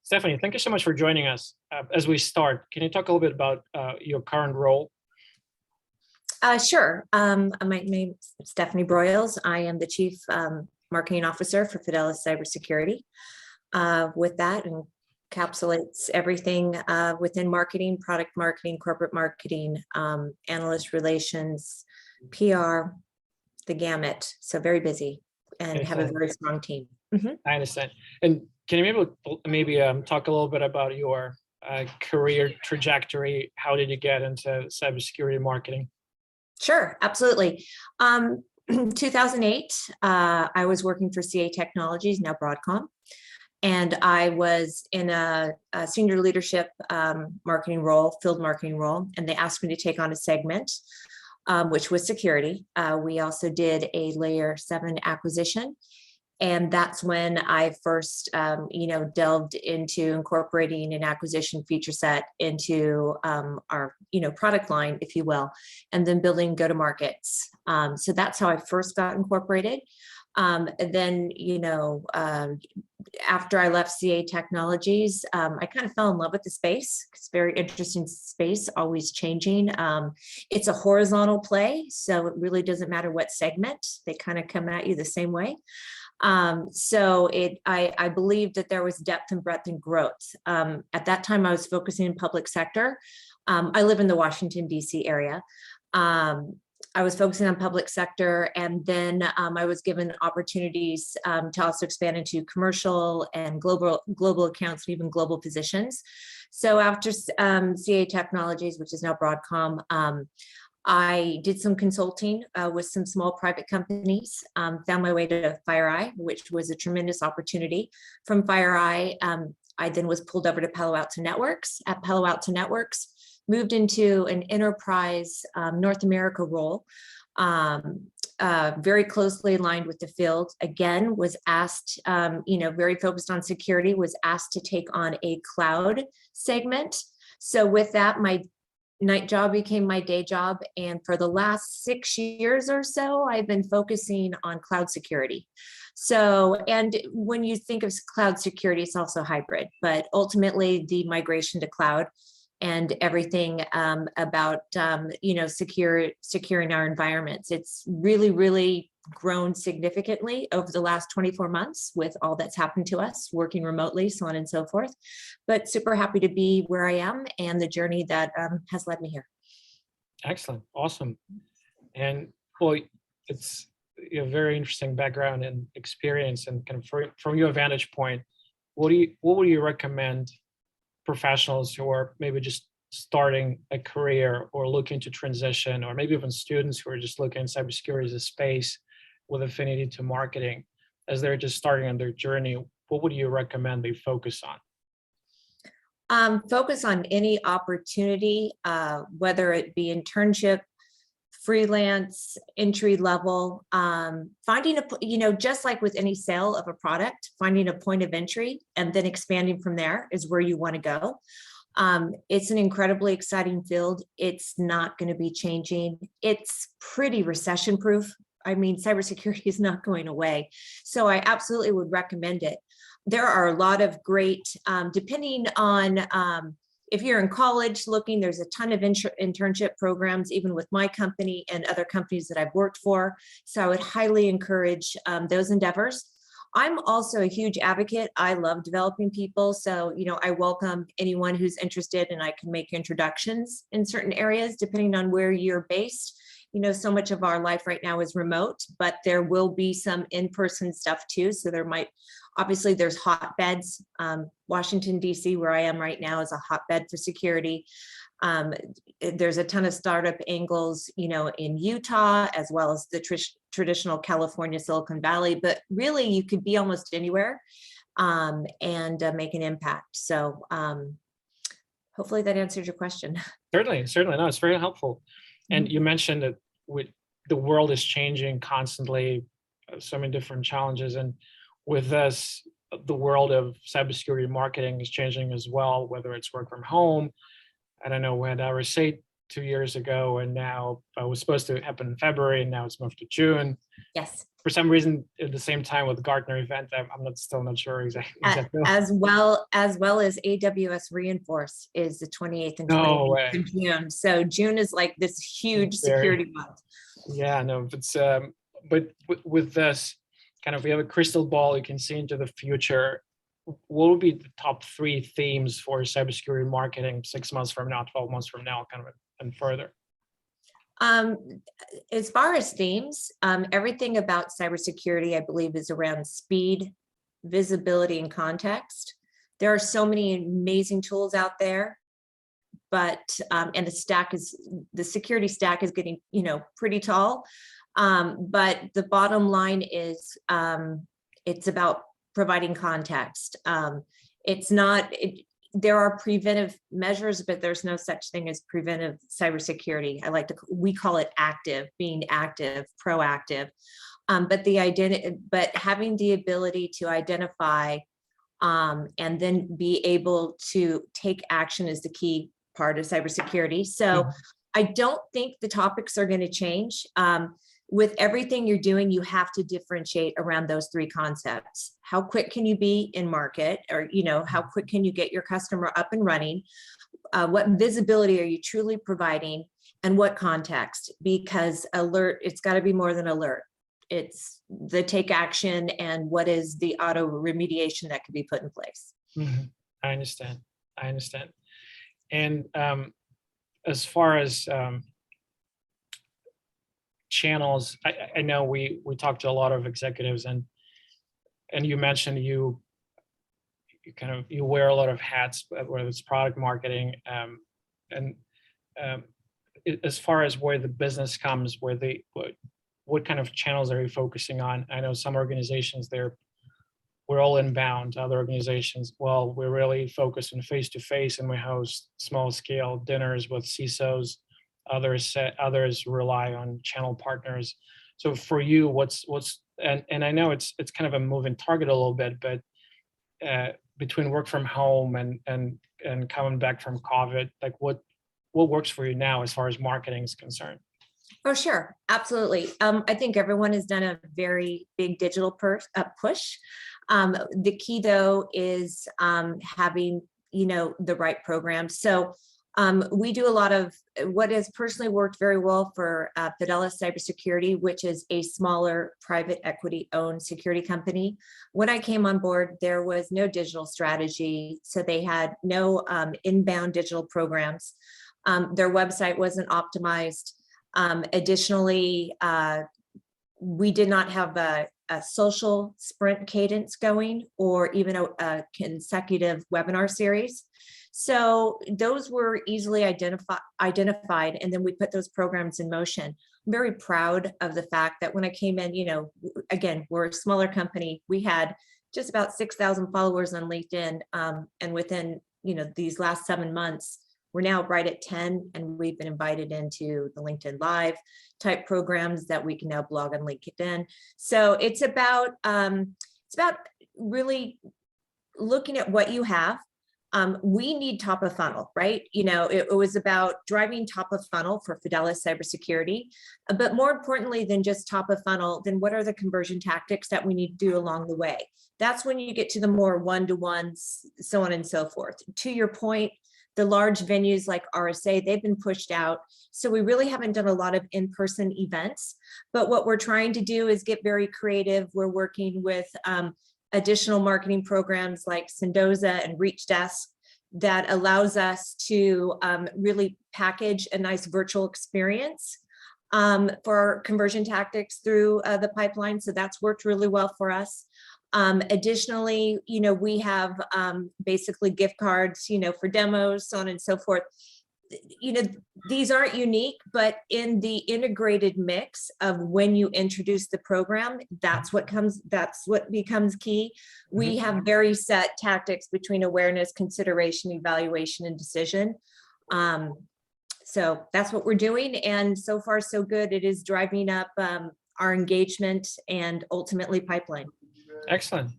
Stephanie, thank you so much for joining us. As we start, can you talk a little bit about your current role? Sure. My name is Stephanie Broyles. I am the Chief Marketing Officer for Fidelis Cybersecurity. With that, encapsulates everything within marketing, product marketing, corporate marketing, analyst relations, PR, the gamut. So very busy and have a very strong team. I understand. And can you maybe talk a little bit about your career trajectory? How did you get into cybersecurity marketing? Sure, absolutely. 2008, I was working for CA Technologies, now Broadcom, and I was in a senior leadership marketing role, field marketing role, and they asked me to take on a segment, which was security. We also did a Layer 7 acquisition. And that's when I first, delved into incorporating an acquisition feature set into our, product line, if you will, and then building go-to-markets. So that's how I first got incorporated. Then, after I left CA Technologies, I kind of fell in love with the space. It's a very interesting space, always changing. It's a horizontal play, so it really doesn't matter what segment, they kind of come at you the same way. I believed that there was depth and breadth and growth. At that time, I was focusing in public sector. I live in the Washington, D.C. area. I was focusing on public sector, and then I was given opportunities to also expand into commercial and global accounts, and even global positions. So after CA Technologies, which is now Broadcom, I did some consulting with some small private companies, found my way to FireEye, which was a tremendous opportunity. From FireEye, I then was pulled over to Palo Alto Networks. At Palo Alto Networks, moved into an enterprise North America role, very closely aligned with the field. Again, was asked, very focused on security, was asked to take on a cloud segment. So with that, my night job became my day job. And for the last 6 years or so, I've been focusing on cloud security. So, and when you think of cloud security, it's also hybrid, but ultimately the migration to cloud and everything about, securing our environments. It's really, really grown significantly over the last 24 months with all that's happened to us, working remotely, so on and so forth. But super happy to be where I am and the journey that has led me here. Excellent. Awesome. And well, it's a very interesting background and experience, and kind of from your vantage point, what would you recommend professionals who are maybe just starting a career or looking to transition, or maybe even students who are just looking at cybersecurity as a space with affinity to marketing, as they're just starting on their journey? What would you recommend they focus on? Focus on any opportunity, whether it be internship, freelance, entry level, finding just like with any sale of a product, finding a point of entry and then expanding from there is where you want to go. It's an incredibly exciting field. It's not going to be changing. It's pretty recession proof. I mean, cybersecurity is not going away. So I absolutely would recommend it. There are a lot of great, depending on if you're in college looking, there's a ton of internship programs, even with my company and other companies that I've worked for. So I would highly encourage those endeavors. I'm also a huge advocate. I love developing people. So, I welcome anyone who's interested, and I can make introductions in certain areas, depending on where you're based. So much of our life right now is remote, but there will be some in-person stuff too. So obviously there's hotbeds. Washington, D.C., where I am right now, is a hotbed for security. There's a ton of startup angles, in Utah, as well as the traditional California, Silicon Valley, but really you could be almost anywhere and make an impact. So hopefully that answers your question. Certainly. No, it's very helpful. And you mentioned that the world is changing constantly, so many different challenges. And with this, the world of cybersecurity marketing is changing as well, whether it's work from home. I don't know, we had RSA 2 years ago, and now it was supposed to happen in February, and now it's moved to June. Yes. For some reason, at the same time with Gartner event, I'm still not sure exactly. As well as AWS Reinforce is the 28th and No 29th way. of June. So June is like this huge Very- security month. Yeah, no, it's but with this kind of, we have a crystal ball, you can see into the future. What would be the top 3 themes for cybersecurity marketing 6 months from now, 12 months from now, kind of, and further? As far as themes, everything about cybersecurity, I believe, is around speed, visibility, and context. There are so many amazing tools out there, but and the security stack is getting, pretty tall. But the bottom line is, it's about providing context. There are preventive measures, but there's no such thing as preventive cybersecurity. We call it being active, proactive. But having the ability to identify and then be able to take action is the key part of cybersecurity. So I don't think the topics are going to change. With everything you're doing, you have to differentiate around those 3 concepts. How quick can you be in market, or how quick can you get your customer up and running? What visibility are you truly providing, and what context? Because it's got to be more than alert. It's the take action and what is the auto remediation that could be put in place. I understand. And as far as channels, I know we talked to a lot of executives, and you mentioned you wear a lot of hats, whether it's product marketing, and as far as where the business comes, what kind of channels are you focusing on? I know some organizations we're all inbound. Other organizations, well, we're really focused on face-to-face, and we host small scale dinners with CISOs. Others rely on channel partners. So for you, and I know it's kind of a moving target a little bit, but between work from home and coming back from COVID, like what works for you now as far as marketing is concerned? Oh, sure. Absolutely. I think everyone has done a very big digital push. The key, though, is having, the right programs. So we do a lot of what has personally worked very well for Fidelis Cybersecurity, which is a smaller private equity owned security company. When I came on board, there was no digital strategy. So they had no inbound digital programs. Their website wasn't optimized. Additionally, we did not have a social sprint cadence going, or even a consecutive webinar series. So those were easily identified, and then we put those programs in motion. I'm very proud of the fact that when I came in, again, we're a smaller company. We had just about 6,000 followers on LinkedIn, and within these last 7 months, we're now right at 10, and we've been invited into the LinkedIn Live type programs that we can now blog on LinkedIn. So it's about really looking at what you have. We need top of funnel, right? It was about driving top of funnel for Fidelis Cybersecurity, but more importantly than just top of funnel, then what are the conversion tactics that we need to do along the way? That's when you get to the more one-to-ones, so on and so forth. To your point, the large venues like RSA, they've been pushed out. So we really haven't done a lot of in-person events, but what we're trying to do is get very creative. We're working with additional marketing programs like Sendoza and Reach Desk that allows us to really package a nice virtual experience for conversion tactics through the pipeline. So that's worked really well for us. Additionally, we have basically gift cards, for demos, so on and so forth. These aren't unique, but in the integrated mix of when you introduce the program, that's what becomes key. We have very set tactics between awareness, consideration, evaluation, and decision. So that's what we're doing. And so far, so good. It is driving up our engagement and ultimately pipeline. Excellent.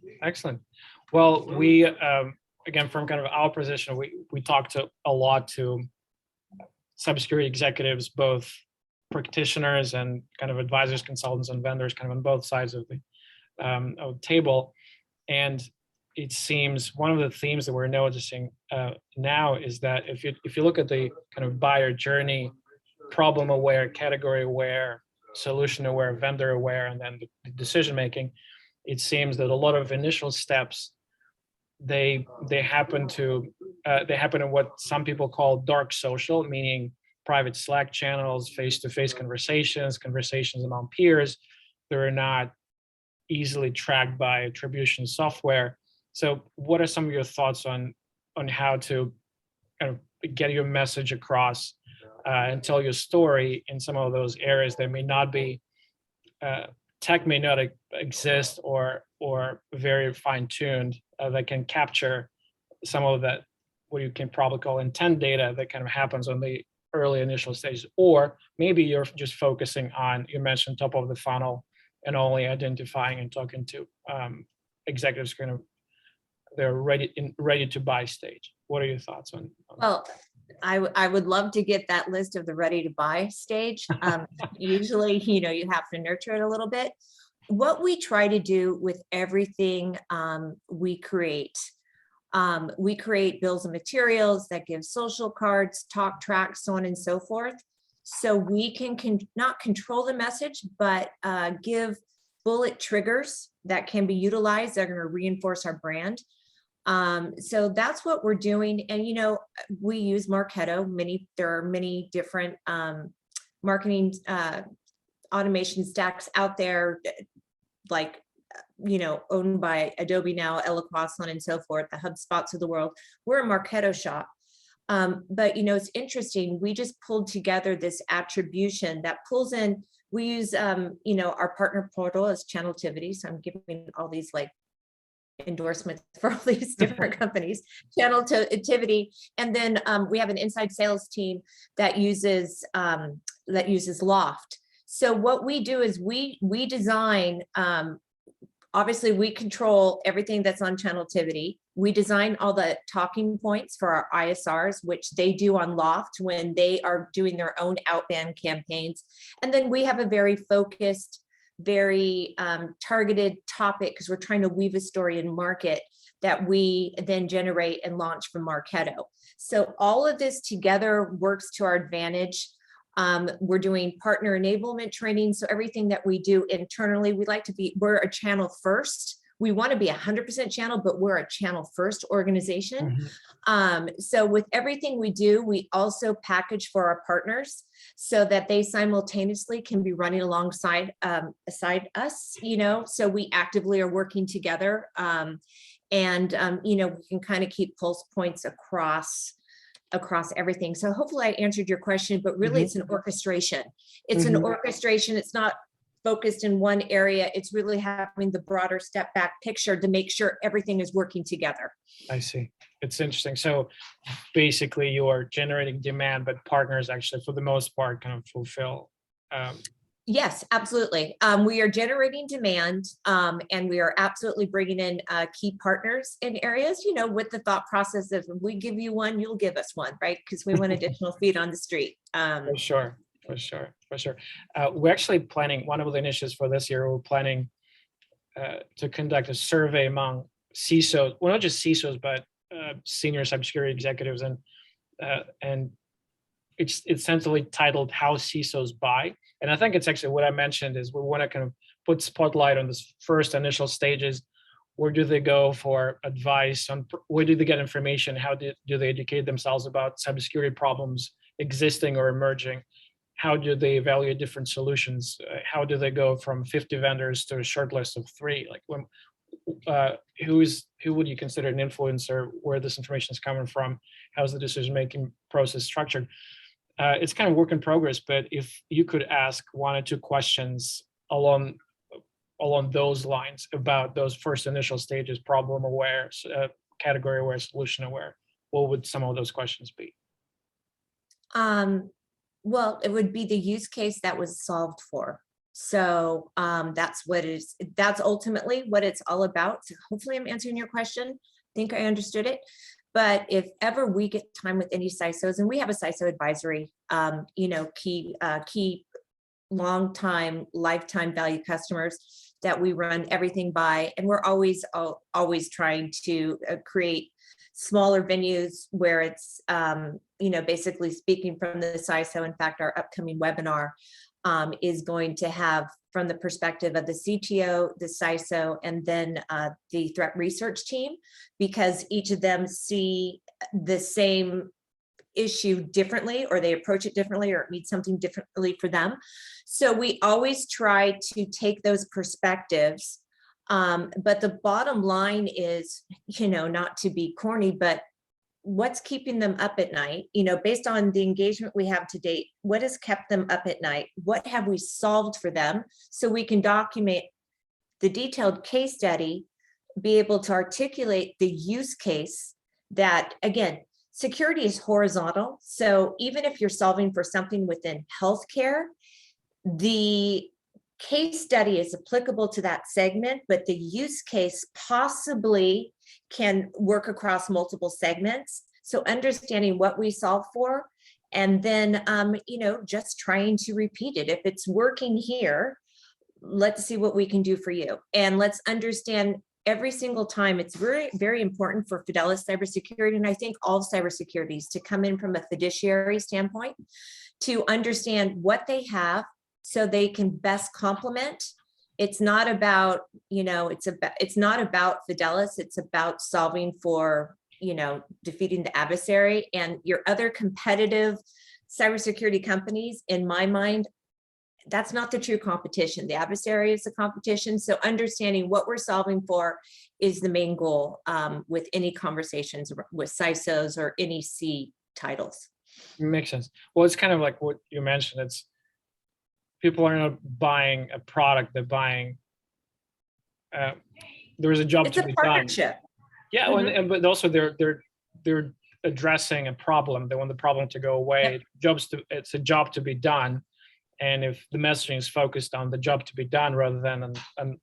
Well, we again, from kind of our position, we talked a lot to cybersecurity executives, both practitioners and kind of advisors, consultants, and vendors, kind of on both sides of the table. And it seems one of the themes that we're noticing now is that if you look at the kind of buyer journey, problem aware, category aware, solution aware, vendor aware, and then the decision making, it seems that a lot of initial steps they happen in what some people call dark social, meaning private Slack channels, face-to-face conversations among peers that are not easily tracked by attribution software. So what are some of your thoughts on how to kind of get your message across and tell your story in some of those areas that may not be tech may not exist or very fine-tuned that can capture some of that, what you can probably call intent data that kind of happens on the early initial stages? Or maybe you're just focusing on, you mentioned top of the funnel and only identifying and talking to executives kind of they're ready to buy stage. What are your thoughts on Well, I would love to get that list of the ready to buy stage. Usually, you have to nurture it a little bit. What we try to do with everything we create bills and materials that give social cards, talk tracks, so on and so forth. So we can not control the message, but give bullet triggers that can be utilized that are going to reinforce our brand. So that's what we're doing. And, we use Marketo. There are many different marketing automation stacks out there, like, owned by Adobe now, Eloqua, so on and so forth, the HubSpots of the world. We're a Marketo shop. But, it's interesting. We just pulled together this attribution that pulls in. We use, our partner portal as Channeltivity. So I'm giving all these like endorsements for all these different companies, Channeltivity. And then we have an inside sales team that uses Loft. So what we do is we design, obviously we control everything that's on Channeltivity. We design all the talking points for our ISRs, which they do on Loft when they are doing their own outbound campaigns. And then we have a very focused, very targeted topic, because we're trying to weave a story and market that we then generate and launch from Marketo. So all of this together works to our advantage. We're doing partner enablement training. So everything that we do internally, we're a channel first. We want to be 100% channel, but we're a channel first organization. Mm-hmm. So with everything we do, we also package for our partners so that they simultaneously can be running alongside us, so we actively are working together. We can kind of keep pulse points across everything. So hopefully I answered your question, but really it's an orchestration. It's an orchestration. It's not focused in one area. It's really having the broader step back picture to make sure everything is working together. I see. It's interesting. So basically you are generating demand, but partners actually for the most part kind of fulfill. Yes, absolutely. We are generating demand and we are absolutely bringing in key partners in areas, with the thought process of if we give you one, you'll give us one, right? Because we want additional feet on the street. For sure. We're actually planning, one of the initiatives for this year, we're planning to conduct a survey among CISOs, well, not just CISOs, but senior cybersecurity executives. And it's essentially titled How CISOs Buy. And I think it's actually what I mentioned is we want to kind of put spotlight on this first initial stages. Where do they go for advice on, where do they get information? How do they educate themselves about cybersecurity problems existing or emerging? How do they evaluate different solutions? How do they go from 50 vendors to a short list of 3? Like who would you consider an influencer? Where this information is coming from? How's the decision-making process structured? It's kind of work in progress, but if you could ask 1 or 2 questions along those lines about those first initial stages, problem aware, category aware, solution aware, what would some of those questions be? Well, it would be the use case that was solved for. So that's ultimately what it's all about. So hopefully I'm answering your question. I think I understood it. But if ever we get time with any CISOs, and we have a CISO advisory, key long time, lifetime value customers that we run everything by, and we're always trying to create smaller venues where it's basically speaking from the CISO. In fact, our upcoming webinar is going to have from the perspective of the CTO, the CISO, and then the threat research team, because each of them see the same issue differently, or they approach it differently, or it means something differently for them. So we always try to take those perspectives. But the bottom line is, not to be corny, but what's keeping them up at night, based on the engagement we have to date, what has kept them up at night? What have we solved for them? So we can document the detailed case study, be able to articulate the use case that, again, security is horizontal. So even if you're solving for something within healthcare, the case study is applicable to that segment, but the use case possibly can work across multiple segments. So understanding what we solve for, and then, just trying to repeat it. If it's working here, let's see what we can do for you. And let's understand every single time. It's very, very important for Fidelis Cybersecurity, and I think all cybersecurities, to come in from a fiduciary standpoint, to understand what they have so they can best complement. It's not about, it's not about Fidelis, it's about solving for, defeating the adversary. And your other competitive cybersecurity companies, in my mind, that's not the true competition. The adversary is the competition. So understanding what we're solving for is the main goal with any conversations with CISOs or any C titles. Makes sense. Well, it's kind of like what you mentioned. It's people are not buying a product; they're buying. There is a job It's to a be partnership. done. Yeah, Mhm. but also they're addressing a problem. They want the problem to go away. Yep. It's a job to be done. And if the messaging is focused on the job to be done rather than on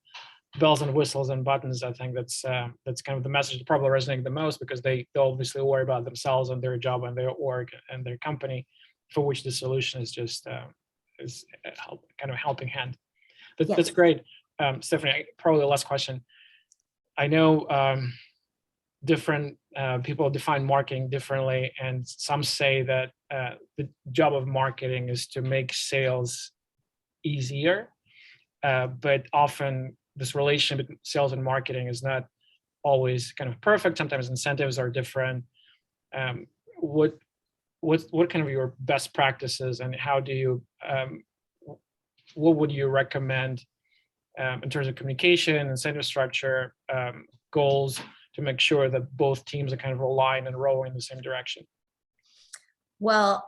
bells and whistles and buttons, I think that's kind of the message that probably resonates the most, because they obviously worry about themselves and their job and their org and their company, for which the solution is just kind of helping hand. That's great. Stephanie, probably the last question. I know different people define marketing differently, and some say that the job of marketing is to make sales easier, but often this relation between sales and marketing is not always kind of perfect. Sometimes incentives are different. What kind of your best practices, and how do you what would you recommend in terms of communication, incentive structure, goals, to make sure that both teams are kind of aligned and rowing in the same direction? Well,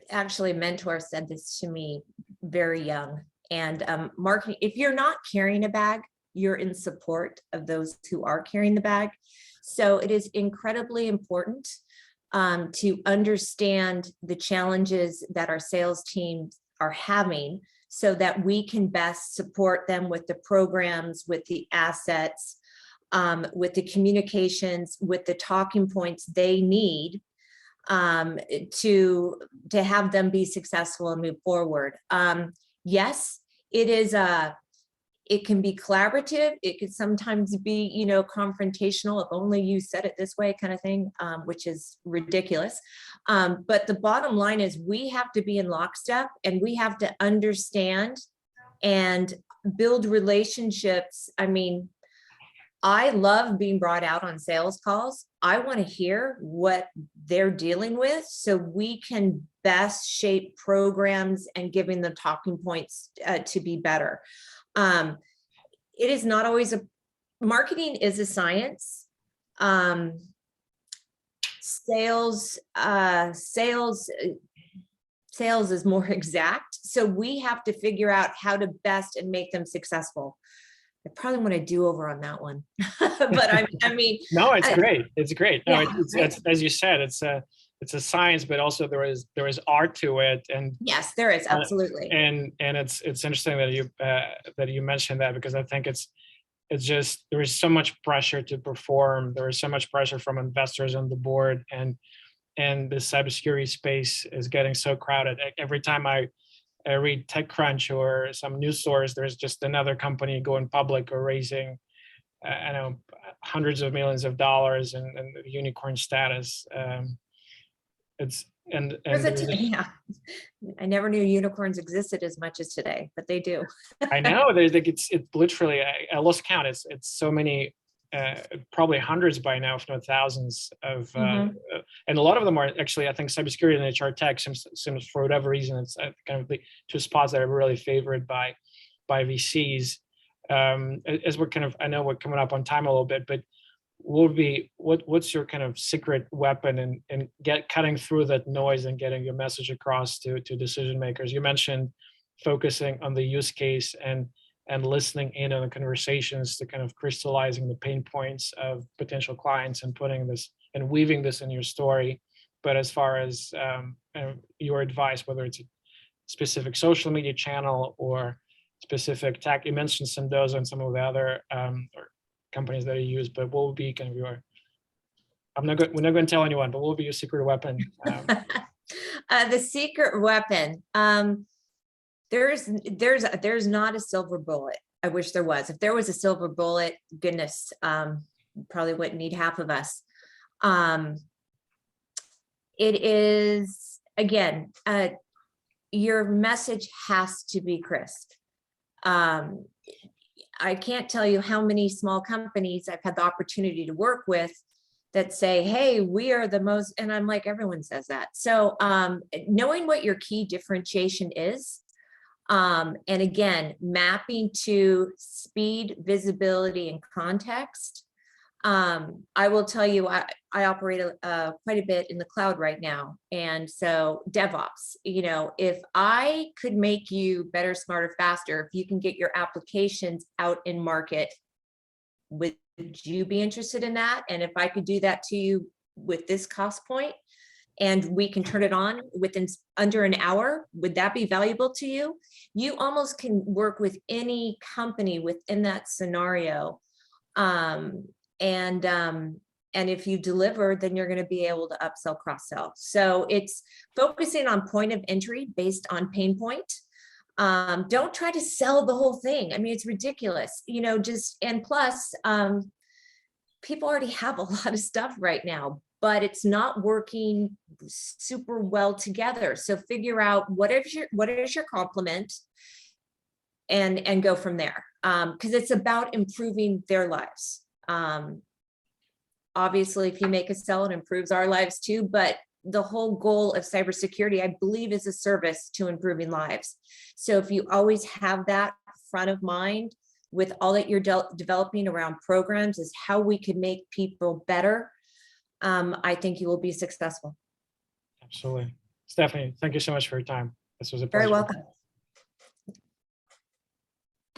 actually, a mentor said this to me very young. And marketing, if you're not carrying a bag, you're in support of those who are carrying the bag. So it is incredibly important to understand the challenges that our sales teams are having, so that we can best support them with the programs, with the assets, with the communications, with the talking points they need to have them be successful and move forward. Yes, it can be collaborative. It could sometimes be, confrontational. If only you said it this way, kind of thing, which is ridiculous. But the bottom line is, we have to be in lockstep, and we have to understand and build relationships. I mean, I love being brought out on sales calls. I want to hear what they're dealing with, so we can best shape programs and giving them talking points to be better. It is not always marketing is a science. Sales is more exact. So we have to figure out how to best and make them successful. I probably want to do over on that one, but I mean, no, it's great. It's great. No, Yeah, it's as you said, it's a science, but also there is art to it. And yes, there is, absolutely. And it's interesting that you mentioned that, because I think it's it's just, there is so much pressure to perform. There is so much pressure from investors on the board, and the cybersecurity space is getting so crowded. Every time I read TechCrunch or some news source, there's just another company going public or raising, I know, hundreds of millions of dollars and unicorn status. It's and there's Yeah, I never knew unicorns existed as much as today, but they do. I know there's like it's literally, I lost count. It's so many, probably hundreds by now, if not thousands of, and a lot of them are actually, I think, cybersecurity and HR tech seems for whatever reason it's kind of the two spots that are really favored by VCs. As we're kind of, I know we're coming up on time a little bit, but what's your kind of secret weapon in cutting through that noise and getting your message across to decision makers? You mentioned focusing on the use case and listening in on the conversations to kind of crystallizing the pain points of potential clients and putting this and weaving this in your story. But as far as your advice, whether it's a specific social media channel or specific tech, you mentioned Sendoza and some of the other or companies that you use, but what would be kind of your, we're not going to tell anyone, but what would be your secret weapon? The secret weapon, there's not a silver bullet. I wish there was. If there was a silver bullet, goodness, probably wouldn't need half of us. It is, again, your message has to be crisp. I can't tell you how many small companies I've had the opportunity to work with that say, hey, we are the most, and I'm like, everyone says that. So knowing what your key differentiation is, and again, mapping to speed, visibility, and context. I will tell you, I operate quite a bit in the cloud right now. And so DevOps, if I could make you better, smarter, faster, if you can get your applications out in market, would you be interested in that? And if I could do that to you with this cost point, and we can turn it on within under an hour, would that be valuable to you? You almost can work with any company within that scenario. And if you deliver, then you're going to be able to upsell, cross-sell. So it's focusing on point of entry based on pain point. Don't try to sell the whole thing. I mean, it's ridiculous, and plus, people already have a lot of stuff right now, but it's not working super well together. So figure out what is your complement and go from there. Because it's about improving their lives. Obviously, if you make a sell, it improves our lives too, but the whole goal of cybersecurity, I believe, is a service to improving lives. So if you always have that front of mind with all that you're developing around programs is how we can make people better, I think you will be successful. Absolutely. Stephanie, thank you so much for your time. This was a pleasure. Very welcome.